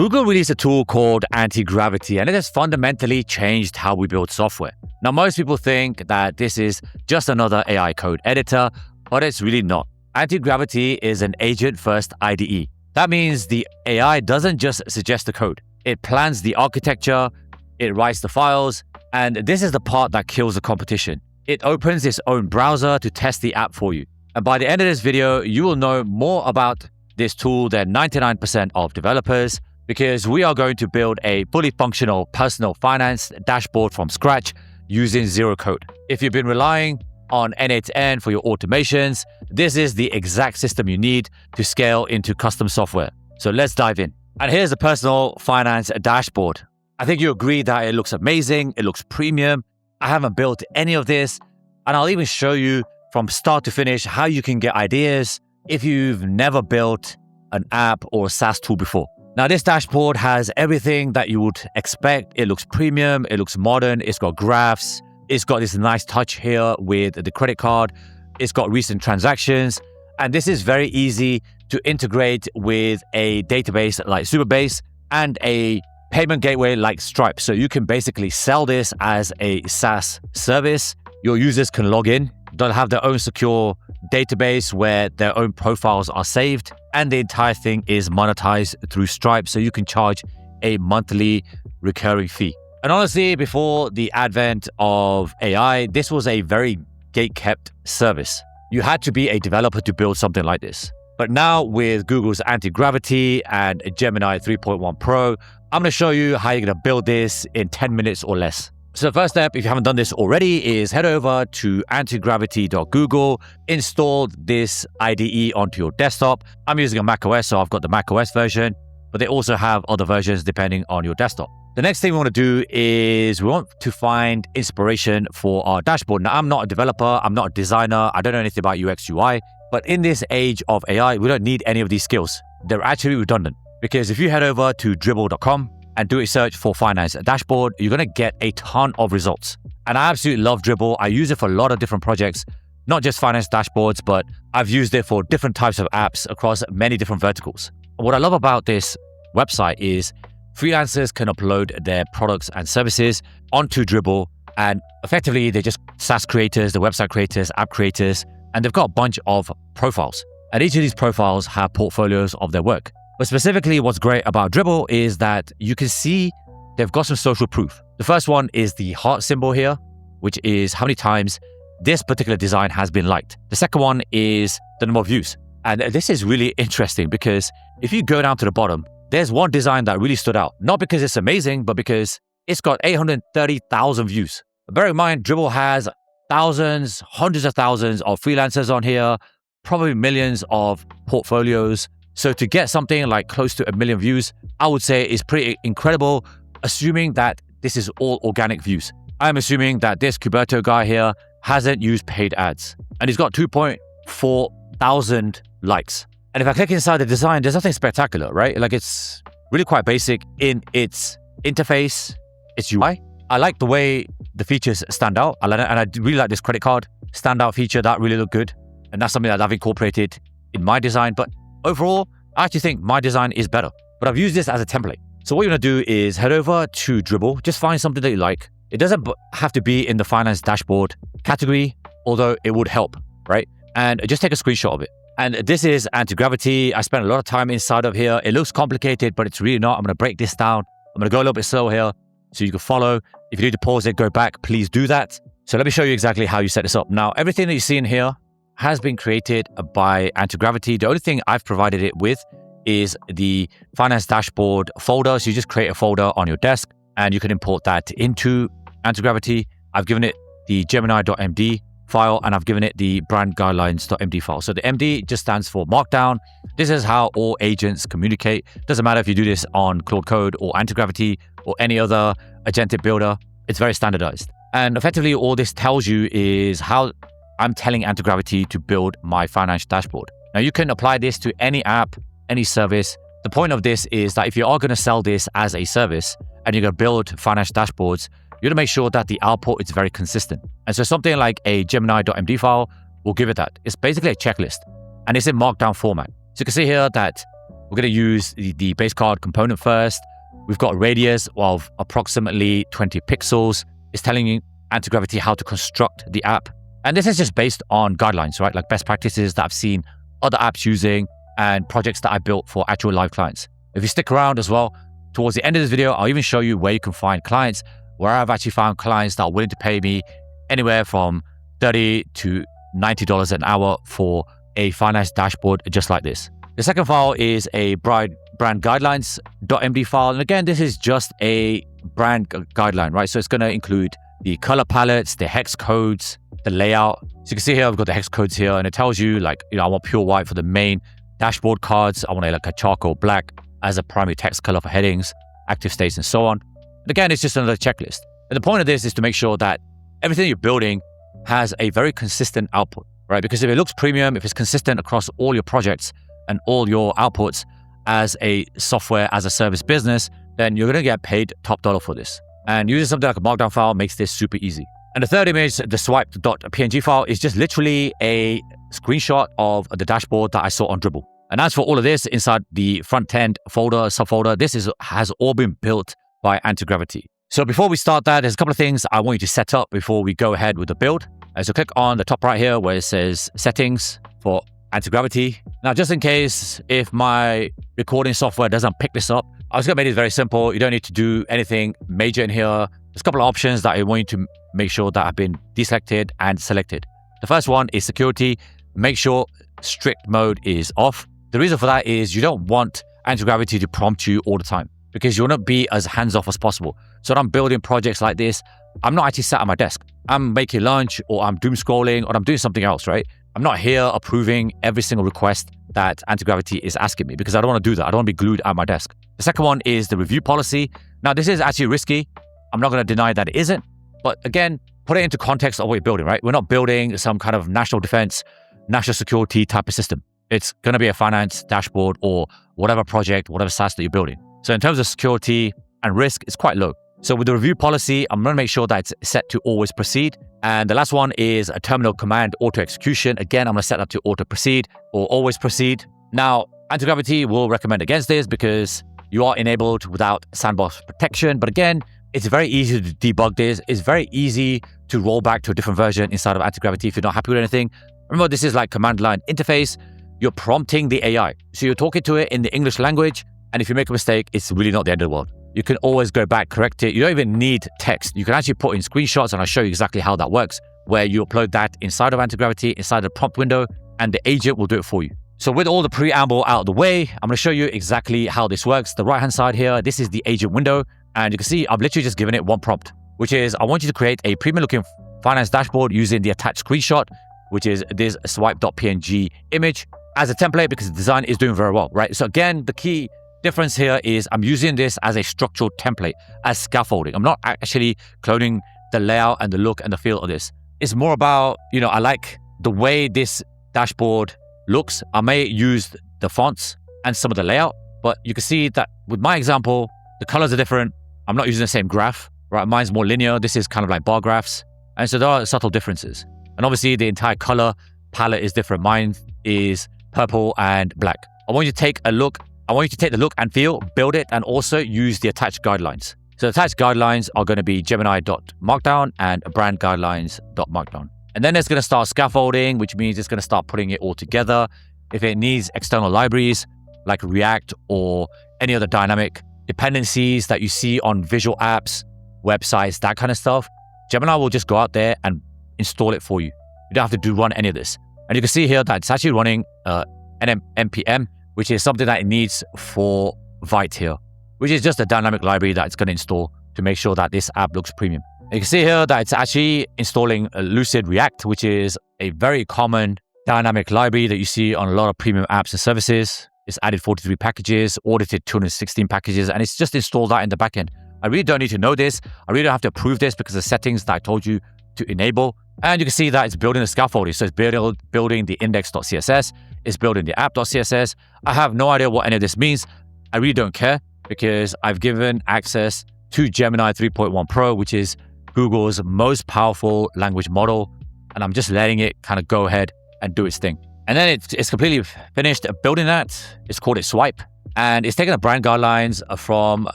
Google released a tool called Antigravity, and it has fundamentally changed how we build software. Now, most people think that this is just another AI code editor, but it's really not. Antigravity is an agent-first IDE. That means the AI doesn't just suggest the code. It plans the architecture, it writes the files, and this is the part that kills the competition. It opens its own browser to test the app for you. And by the end of this video, you will know more about this tool than 99% of developers, because we are going to build a fully functional personal finance dashboard from scratch using zero code. If you've been relying on N8N for your automations, this is the exact system you need to scale into custom software. So let's dive in. And here's the personal finance dashboard. I think you agree that it looks amazing, it looks premium. I haven't built any of this, and I'll even show you from start to finish how you can get ideas if you've never built an app or a SaaS tool before. Now, this dashboard has everything that you would expect. It looks premium, it looks modern, it's got graphs, it's got this nice touch here with the credit card, it's got recent transactions, and this is very easy to integrate with a database like Supabase and a payment gateway like Stripe. So you can basically sell this as a SaaS service. Your users can log in, they'll have their own secure database where their own profiles are saved, and the entire thing is monetized through Stripe, so you can charge a monthly recurring fee. And honestly, before the advent of AI, this was a very gate-kept service. You had to be a developer to build something like this. But now with Google's Antigravity and Gemini 3.1 Pro, I'm going to show you how you're going to build this in 10 minutes or less. So the first step, if you haven't done this already, is head over to antigravity.google, install this IDE onto your desktop. I'm using a macOS, so I've got the macOS version, but they also have other versions depending on your desktop. The next thing we want to do is we want to find inspiration for our dashboard. Now, I'm not a developer, I'm not a designer, I don't know anything about UX UI, but in this age of AI, we don't need any of these skills. They're actually redundant, because if you head over to dribbble.com and do a search for finance dashboard, you're going to get a ton of results. And I absolutely love Dribbble. I use it for a lot of different projects, not just finance dashboards, but I've used it for different types of apps across many different verticals. What I love about this website is freelancers can upload their products and services onto Dribbble, and effectively they're just SaaS creators, the website creators, app creators, and they've got a bunch of profiles. And each of these profiles have portfolios of their work. But specifically, what's great about Dribbble is that you can see they've got some social proof. The first one is the heart symbol here, which is how many times this particular design has been liked. The second one is the number of views. And this is really interesting, because if you go down to the bottom, there's one design that really stood out. Not because it's amazing, but because it's got 830,000 views. Bear in mind, Dribbble has thousands, hundreds of thousands of freelancers on here, probably millions of portfolios. So to get something like close to 1 million views, I would say is pretty incredible, assuming that this is all organic views. I'm assuming that this Cuberto guy here hasn't used paid ads, and he's got 2.4 thousand likes. And if I click inside the design, there's nothing spectacular, right? Like, it's really quite basic in its interface, its UI. I like the way the features stand out. And I really like this credit card standout feature. That really looked good. And that's something that I've incorporated in my design. But overall, I actually think my design is better. But I've used this as a template. So what you're going to do is head over to Dribbble. Just find something that you like. It doesn't have to be in the finance dashboard category, although it would help, right? And just take a screenshot of it. And this is Antigravity. I spent a lot of time inside of here. It looks complicated, but it's really not. I'm going to break this down. I'm going to go a little bit slow here so you can follow. If you need to pause it, go back, please do that. So let me show you exactly how you set this up. Now, everything that you see in here has been created by Antigravity. The only thing I've provided it with is the finance dashboard folder. So you just create a folder on your desk and you can import that into Antigravity. I've given it the Gemini.md file, and I've given it the brand guidelines.md file. So the MD just stands for markdown. This is how all agents communicate. Doesn't matter if you do this on Claude Code or Antigravity or any other agentic builder. It's very standardized. And effectively, all this tells you is how I'm telling Antigravity to build my finance dashboard. Now, you can apply this to any app, any service. The point of this is that if you are going to sell this as a service and you're going to build finance dashboards, you want to make sure that the output is very consistent. And so something like a Gemini.md file will give it that. It's basically a checklist, and it's in markdown format. So you can see here that We're going to use the base card component first. We've got a radius of approximately 20 pixels. It's telling Antigravity how to construct the app. And this is just based on guidelines, right? Like best practices that I've seen other apps using and projects that I built for actual live clients. If you stick around as well, towards the end of this video, I'll even show you where you can find clients, where I've actually found clients that are willing to pay me anywhere from $30 to $90 an hour for a finance dashboard just like this. The second file is a brand guidelines.md file. And again, this is just a brand guideline, right? So it's going to include the color palettes, the hex codes, the layout. So you can see here, I've got the hex codes here, and it tells you like, I want pure white for the main dashboard cards. I want like a charcoal black as a primary text color for headings, active states, and so on. And again, it's just another checklist. And the point of this is to make sure that everything you're building has a very consistent output, right? Because if it looks premium, if it's consistent across all your projects and all your outputs as a software as a service business, then you're going to get paid top dollar for this. And using something like a markdown file makes this super easy. And the third image, the swiped.png file, is just literally a screenshot of the dashboard that I saw on Dribbble. And as for all of this inside the front end folder, subfolder, this has all been built by Antigravity. So before we start that, there's a couple of things I want you to set up before we go ahead with the build. So click on the top right here where it says settings for Antigravity. Now, just in case if my recording software doesn't pick this up, I was going to make it very simple. You don't need to do anything major in here. There's a couple of options that I want you to make sure that have been deselected and selected. The first one is security. Make sure strict mode is off. The reason for that is you don't want Antigravity to prompt you all the time because you want to be as hands-off as possible. So when I'm building projects like this, I'm not actually sat at my desk. I'm making lunch or I'm doom scrolling or I'm doing something else, right? I'm not here approving every single request that Antigravity is asking me because I don't want to do that. I don't want to be glued at my desk. The second one is the review policy. Now, this is actually risky. I'm not going to deny that it isn't. But again, put it into context of what you're building, right? We're not building some kind of national defense, national security type of system. It's going to be a finance dashboard or whatever project, whatever SaaS that you're building. So in terms of security and risk, it's quite low. So with the review policy, I'm going to make sure that it's set to always proceed. And the last one is a terminal command auto execution. Again, I'm going to set that to auto proceed or always proceed. Now, Antigravity will recommend against this because you are enabled without sandbox protection. But again, it's very easy to debug this. It's very easy to roll back to a different version inside of Antigravity if you're not happy with anything. Remember, this is like command line interface. You're prompting the AI. So you're talking to it in the English language. And if you make a mistake, it's really not the end of the world. You can always go back, correct it. You don't even need text. You can actually put in screenshots, and I'll show you exactly how that works, where you upload that inside of Antigravity, inside the prompt window, and the agent will do it for you. So with all the preamble out of the way, I'm going to show you exactly how this works. The right-hand side here, this is the agent window. And you can see I've literally just given it one prompt, which is I want you to create a premium-looking finance dashboard using the attached screenshot, which is this swipe.png image as a template because the design is doing very well, right? So again, the key difference here is I'm using this as a structural template, as scaffolding. I'm not actually cloning the layout and the look and the feel of this. It's more about, I like the way this dashboard looks. I may use the fonts and some of the layout, but you can see that with my example, the colors are different. I'm not using the same graph, right? Mine's more linear. This is kind of like bar graphs. And so there are subtle differences. And obviously the entire color palette is different. Mine is purple and black. I want you to take the look and feel, build it, and also use the attached guidelines. So the attached guidelines are going to be Gemini.markdown and brand guidelines.markdown. And then it's going to start scaffolding, which means it's going to start putting it all together. If it needs external libraries like React or any other dynamic dependencies that you see on visual apps, websites, that kind of stuff, Gemini will just go out there and install it for you. You don't have to run any of this. And you can see here that it's actually running npm, which is something that it needs for Vite here, which is just a dynamic library that it's going to install to make sure that this app looks premium. And you can see here that it's actually installing Lucid React, which is a very common dynamic library that you see on a lot of premium apps and services. It's added 43 packages, audited 216 packages, and it's just installed that in the backend. I really don't need to know this. I really don't have to approve this because the settings that I told you to enable. And you can see that it's building the scaffolding. So it's building the index.css. It's building the app.css. I have no idea what any of this means. I really don't care because I've given access to Gemini 3.1 Pro, which is Google's most powerful language model. And I'm just letting it kind of go ahead and do its thing. And then it's completely finished building that. It's called it Swipe. And it's taking the brand guidelines from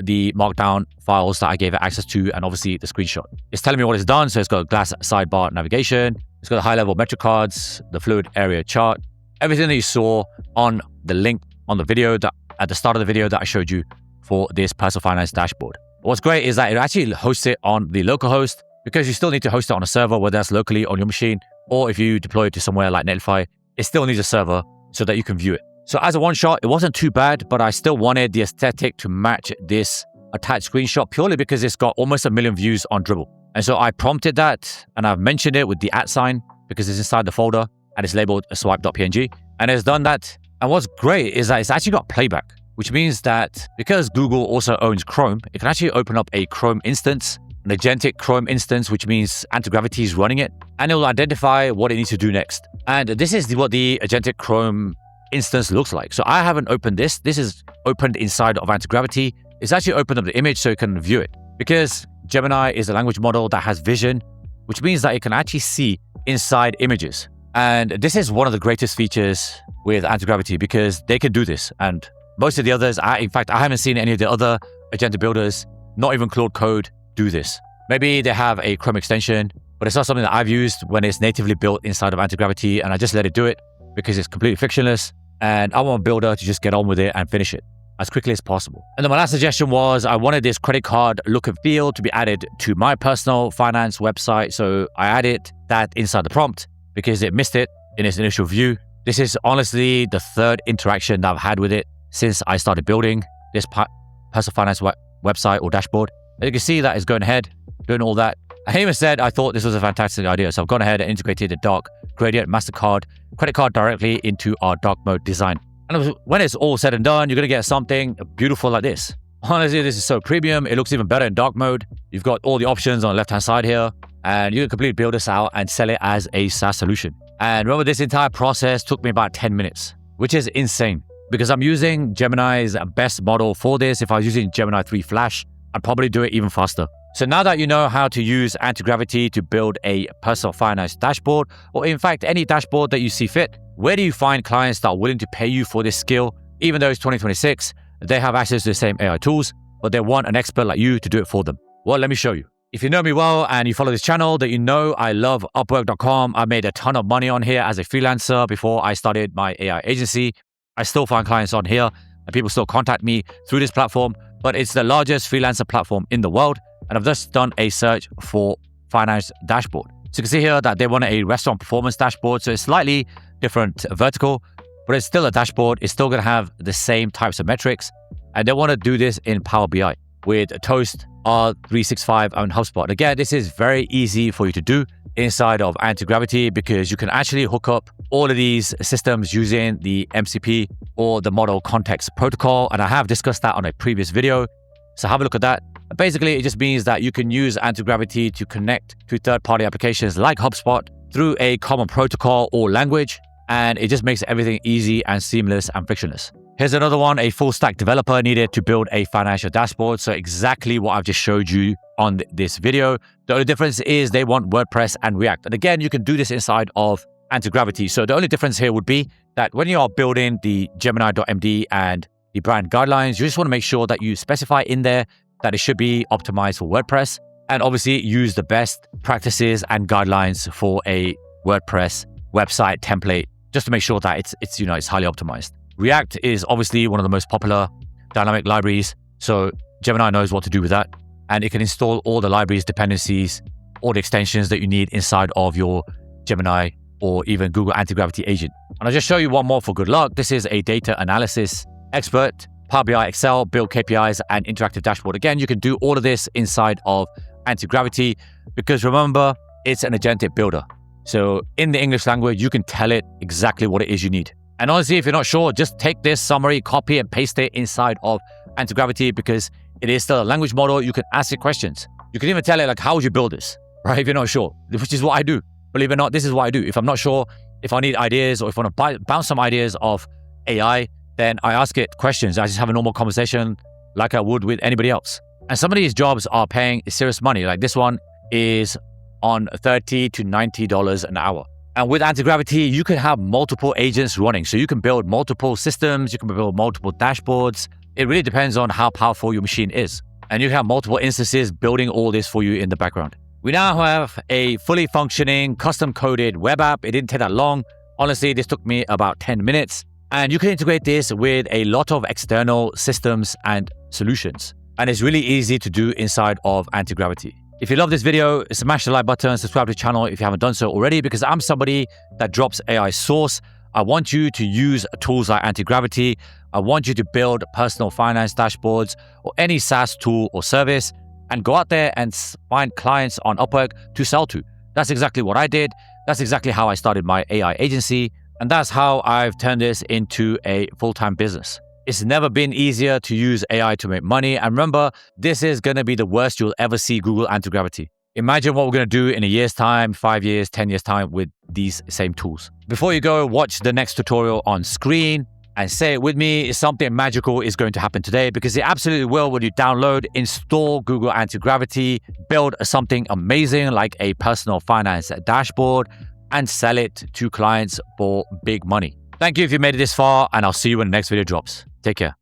the markdown files that I gave it access to, and obviously the screenshot. It's telling me what it's done. So it's got a glass sidebar navigation. It's got a high-level metric cards, the fluid area chart, everything that you saw on the link on the video that at the start of the video that I showed you for this personal finance dashboard. What's great is that it actually hosts it on the local host, because you still need to host it on a server, whether that's locally on your machine, or if you deploy it to somewhere like Netlify, it still needs a server so that you can view it. So as a one shot, it wasn't too bad, but I still wanted the aesthetic to match this attached screenshot purely because it's got almost 1 million views on Dribbble. And so I prompted that, and I've mentioned it with the @ because it's inside the folder and it's labeled a swipe.png, and it's done that. And what's great is that it's actually got playback, which means that because Google also owns Chrome, it can actually open up a Chrome instance, an agentic Chrome instance, which means Antigravity is running it, and it will identify what it needs to do next. And this is what the agentic Chrome instance looks like. So I haven't opened this. This is opened inside of Antigravity. It's actually opened up the image so you can view it, because Gemini is a language model that has vision, which means that it can actually see inside images. And this is one of the greatest features with Antigravity, because they can do this. And most of the others, in fact, I haven't seen any of the other agent builders, not even Claude Code, do this. Maybe they have a Chrome extension, but it's not something that I've used when it's natively built inside of Antigravity, and I just let it do it because it's completely frictionless. And I want a builder to just get on with it and finish it as quickly as possible. And then my last suggestion was I wanted this credit card look and feel to be added to my personal finance website. So I added that inside the prompt because it missed it in its initial view. This is honestly the third interaction that I've had with it since I started building this personal finance website or dashboard. And you can see that it's going ahead, doing all that. I even said I thought this was a fantastic idea. So I've gone ahead and integrated the dark gradient MasterCard credit card directly into our dark mode design. And when it's all said and done, you're going to get something beautiful like this. Honestly, this is so premium. It looks even better in dark mode. You've got all the options on the left-hand side here, and you can completely build this out and sell it as a SaaS solution. And remember, this entire process took me about 10 minutes, which is insane because I'm using Gemini's best model for this. If I was using Gemini 3 Flash, I'd probably do it even faster. So now that you know how to use Antigravity to build a personal finance dashboard, or in fact, any dashboard that you see fit, where do you find clients that are willing to pay you for this skill? Even though it's 2026, they have access to the same AI tools, but they want an expert like you to do it for them. Well, let me show you. If you know me well and you follow this channel, that you know I love Upwork.com. I made a ton of money on here as a freelancer before I started my AI agency. I still find clients on here and people still contact me through this platform, but it's the largest freelancer platform in the world. And I've just done a search for finance dashboard. So you can see here that they want a restaurant performance dashboard. So it's slightly different vertical, but it's still a dashboard. It's still going to have the same types of metrics. And they want to do this in Power BI with Toast, R365, and HubSpot. Again, this is very easy for you to do inside of Antigravity because you can actually hook up all of these systems using the MCP or the Model Context Protocol. And I have discussed that on a previous video. So have a look at that. Basically, it just means that you can use Antigravity to connect to third-party applications like HubSpot through a common protocol or language, and it just makes everything easy and seamless and frictionless. Here's another one, a full-stack developer needed to build a financial dashboard. So exactly what I've just showed you on this video. The only difference is they want WordPress and React. And again, you can do this inside of Antigravity. So the only difference here would be that when you are building the Gemini.md and the brand guidelines, you just want to make sure that you specify in there that it should be optimized for WordPress, and obviously use the best practices and guidelines for a WordPress website template, just to make sure that it's highly optimized. React is obviously one of the most popular dynamic libraries, so Gemini knows what to do with that, and it can install all the libraries, dependencies, all the extensions that you need inside of your Gemini or even Google Antigravity agent. And I'll just show you one more for good luck. This is a data analysis expert. Power BI, Excel, build KPIs, and interactive dashboard. Again, you can do all of this inside of Antigravity because remember, it's an agentic builder. So in the English language, you can tell it exactly what it is you need. And honestly, if you're not sure, just take this summary, copy and paste it inside of Antigravity because it is still a language model. You can ask it questions. You can even tell it like, how would you build this, right? If you're not sure, which is what I do. Believe it or not, this is what I do. If I'm not sure, if I need ideas or if I want to bounce some ideas of AI, then I ask it questions. I just have a normal conversation like I would with anybody else. And some of these jobs are paying serious money. Like this one is on $30 to $90 an hour. And with Antigravity, you can have multiple agents running. So you can build multiple systems, you can build multiple dashboards. It really depends on how powerful your machine is. And you can have multiple instances building all this for you in the background. We now have a fully functioning, custom-coded web app. It didn't take that long. Honestly, this took me about 10 minutes. And you can integrate this with a lot of external systems and solutions. And it's really easy to do inside of Antigravity. If you love this video, smash the like button, subscribe to the channel if you haven't done so already, because I'm somebody that drops AI source. I want you to use tools like Antigravity. I want you to build personal finance dashboards or any SaaS tool or service and go out there and find clients on Upwork to sell to. That's exactly what I did. That's exactly how I started my AI agency. And that's how I've turned this into a full-time business. It's never been easier to use AI to make money. And remember, this is going to be the worst you'll ever see Google Antigravity. Imagine what we're going to do in a year's time, 5 years, 10 years time with these same tools. Before you go, watch the next tutorial on screen and say it with me. Something magical is going to happen today, because it absolutely will when you download, install Google Antigravity, build something amazing like a personal finance dashboard and sell it to clients for big money. Thank you if you made it this far, and I'll see you when the next video drops. Take care.